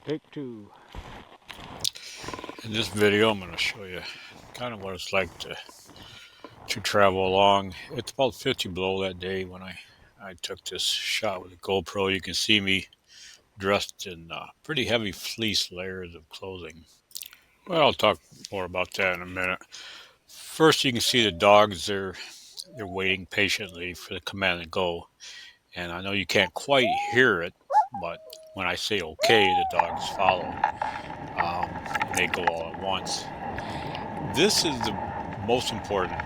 Take two. In this video, I'm going to show you kind of what it's like to travel along. It's about 50 below that day when I took this shot with a GoPro. You can see me dressed in pretty heavy fleece layers of clothing. Well, I'll talk more about that in a minute. First, you can see the dogs. They're waiting patiently for the command to go. And I know you can't quite hear it, but when I say okay, the dogs follow. And they go all at once. This is the most important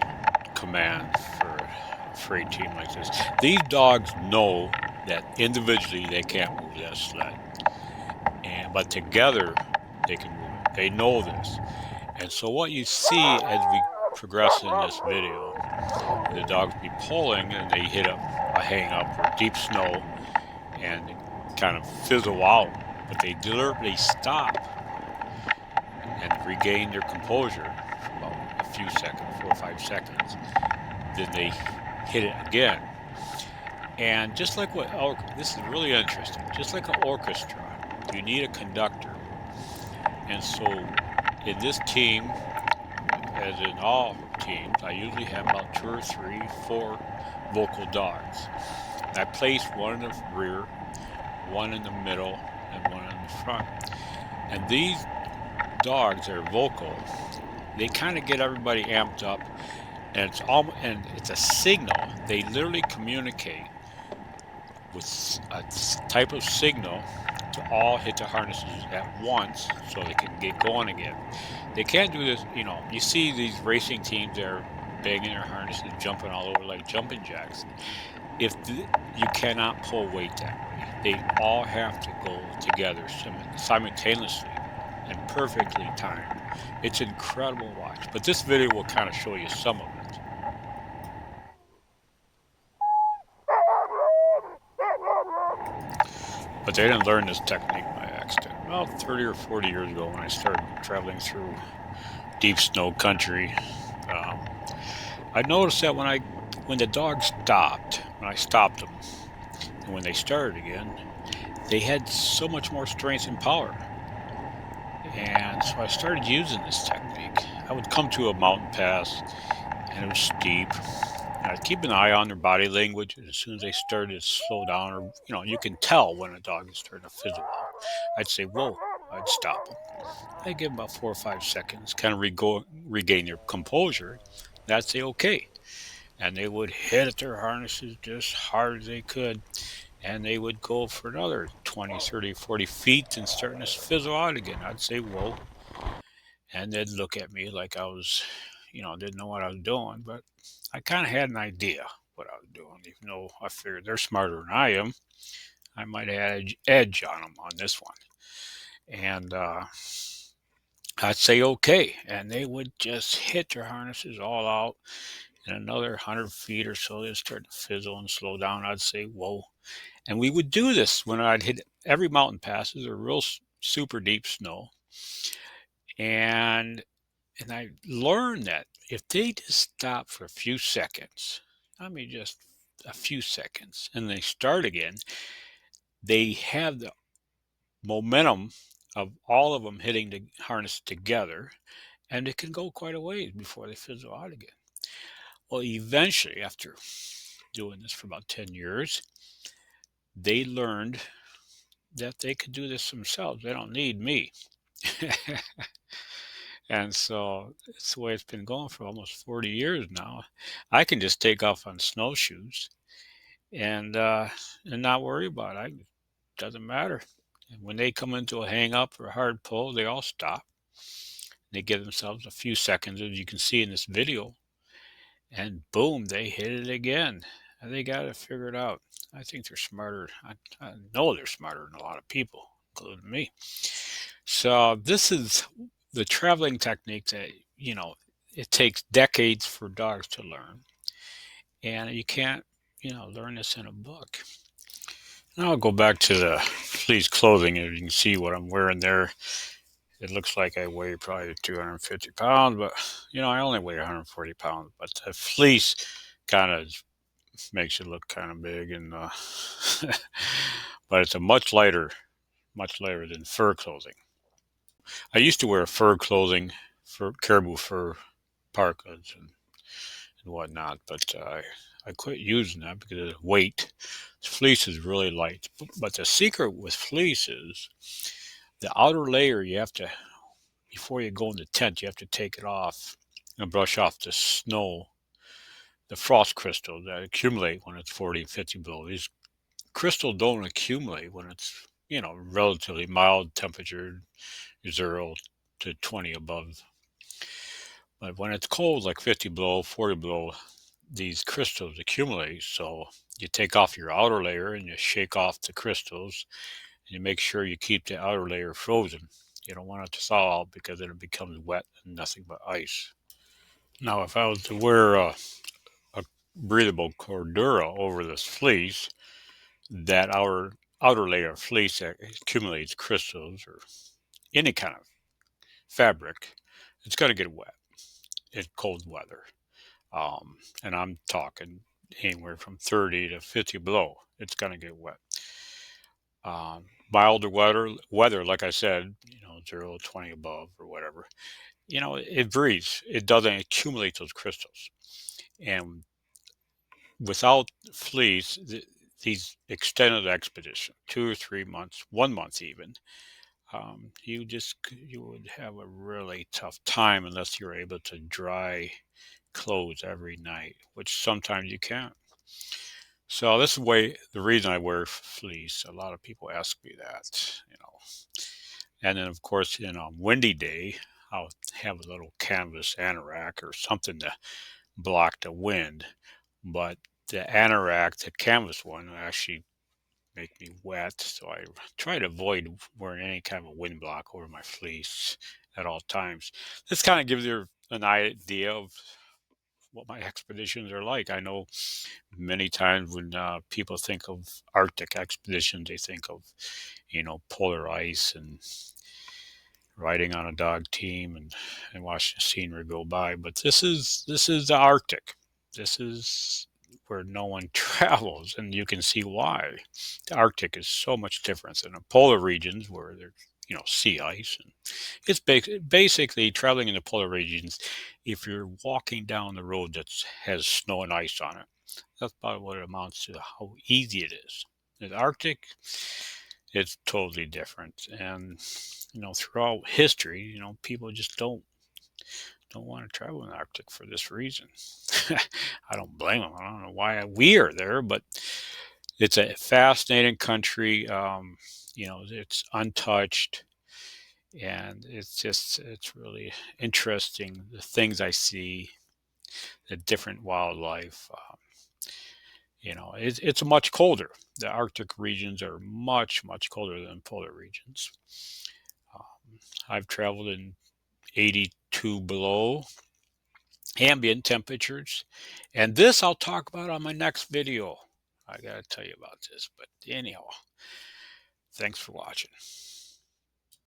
command for a freight team like this. These dogs know that individually they can't move that sled, but together they can move it. They know this, and so what you see as we progress in this video, the dogs be pulling and they hit a hang up or deep snow and kind of fizzle out, but they deliberately stop and regain their composure for about a few seconds, 4 or 5 seconds. Then they hit it again. And just like this is really interesting, just like an orchestra, you need a conductor. And so in this team, as in all teams, I usually have about two or three, four vocal dogs. And I place one in the rear, one in the middle, and one in the front. And these dogs that are vocal, they kind of get everybody amped up, and it's a signal. They literally communicate with a type of signal to all hit the harnesses at once so they can get going again. They can't do this, you see these racing teams that are banging their harnesses, jumping all over like jumping jacks. You cannot pull weight that way. They all have to go together simultaneously and perfectly timed. It's incredible to watch. But this video will kind of show you some of it. But they didn't learn this technique by accident. About 30 or 40 years ago, when I started traveling through deep snow country, um, I noticed that when the dogs stopped, when I stopped them, and when they started again, they had so much more strength and power. And so I started using this technique. I would come to a mountain pass, and it was steep. And I'd keep an eye on their body language. And as soon as they started to slow down, or you can tell when a dog is starting to fizzle out. I'd say, "Whoa!" I'd stop them. I'd give them about 4 or 5 seconds, kind of regain their composure. And I'd say, "Okay," and they would hit at their harnesses just hard as they could, and they would go for another 20, 30, 40 feet and starting to fizzle out again. I'd say, "Whoa," and they'd look at me like I was, didn't know what I was doing, but I kind of had an idea what I was doing, even though I figured they're smarter than I am. I might have had edge on them on this one. And I'd say, okay. And they would just hit their harnesses all out. And another 100 feet or so, they'd start to fizzle and slow down. I'd say, whoa. And we would do this when I'd hit every mountain passes or real super deep snow. And I learned that if they just stop for a few seconds, I mean, just a few seconds, and they start again, they have the momentum of all of them hitting the harness together, and it can go quite a ways before they fizzle out again. Well, eventually, after doing this for about 10 years, they learned that they could do this themselves. They don't need me. And so it's the way it's been going for almost 40 years now. I can just take off on snowshoes and not worry about it. It doesn't matter. And when they come into a hang up or a hard pull, they all stop. They give themselves a few seconds, as you can see in this video, and boom, they hit it again. And they got it figured out. I think they're smarter. I know they're smarter than a lot of people, including me. So this is the traveling technique that, it takes decades for dogs to learn. And you can't, learn this in a book. Now I'll go back to the fleece clothing, and you can see what I'm wearing there. It looks like I weigh probably 250 pounds, but I only weigh 140 pounds. But the fleece kind of makes it look kind of big, and but it's a much lighter much lighter than fur clothing. I used to wear fur clothing, for caribou fur parkas and whatnot, but I quit using that because of the weight. Fleece is really light, but the secret with fleece is the outer layer. You have to, before you go in the tent, you have to take it off and brush off the snow, the frost crystals that accumulate when it's 40, 50 below. These crystals don't accumulate when it's, relatively mild temperature, 0 to 20 above. But when it's cold, like 50 below, 40 below, these crystals accumulate. So you take off your outer layer and you shake off the crystals and you make sure you keep the outer layer frozen. You don't want it to thaw out because then it becomes wet and nothing but ice. Now, if I was to wear a breathable cordura over this fleece, that outer layer of fleece that accumulates crystals or any kind of fabric, it's going to get wet in cold weather. And I'm talking anywhere from 30 to 50 below. It's going to get wet. Milder weather, like I said, 0 to 20 above or whatever, it breathes. It doesn't accumulate those crystals. And without fleece, these extended expeditions, 2 or 3 months, 1 month even, you would have a really tough time unless you're able to dry clothes every night, which sometimes you can't. So this is the reason I wear fleece. A lot of people ask me that. And then of course, windy day, I'll have a little canvas anorak or something to block the wind. But the anorak, the canvas one, actually make me wet. So I try to avoid wearing any kind of a wind block over my fleece at all times. This kind of gives you an idea of what my expeditions are like. I know many times when people think of Arctic expeditions, they think of, polar ice and riding on a dog team and watching the scenery go by. But this is the Arctic. This is where no one travels, and you can see why. The Arctic is so much different than the polar regions where there's sea ice, and it's basically traveling in the polar regions. If you're walking down the road that has snow and ice on it, that's about what it amounts to. How easy it is. The Arctic, it's totally different, and throughout history, people just don't want to travel in the Arctic for this reason. I don't blame them. I don't know why we are there, but it's a fascinating country. It's untouched, and it's really interesting the things I see, the different wildlife. It's much colder. The Arctic regions are much colder than polar regions. I've traveled in 82 below ambient temperatures, and this I'll talk about on my next video. I gotta tell you about this, but anyhow, thanks for watching.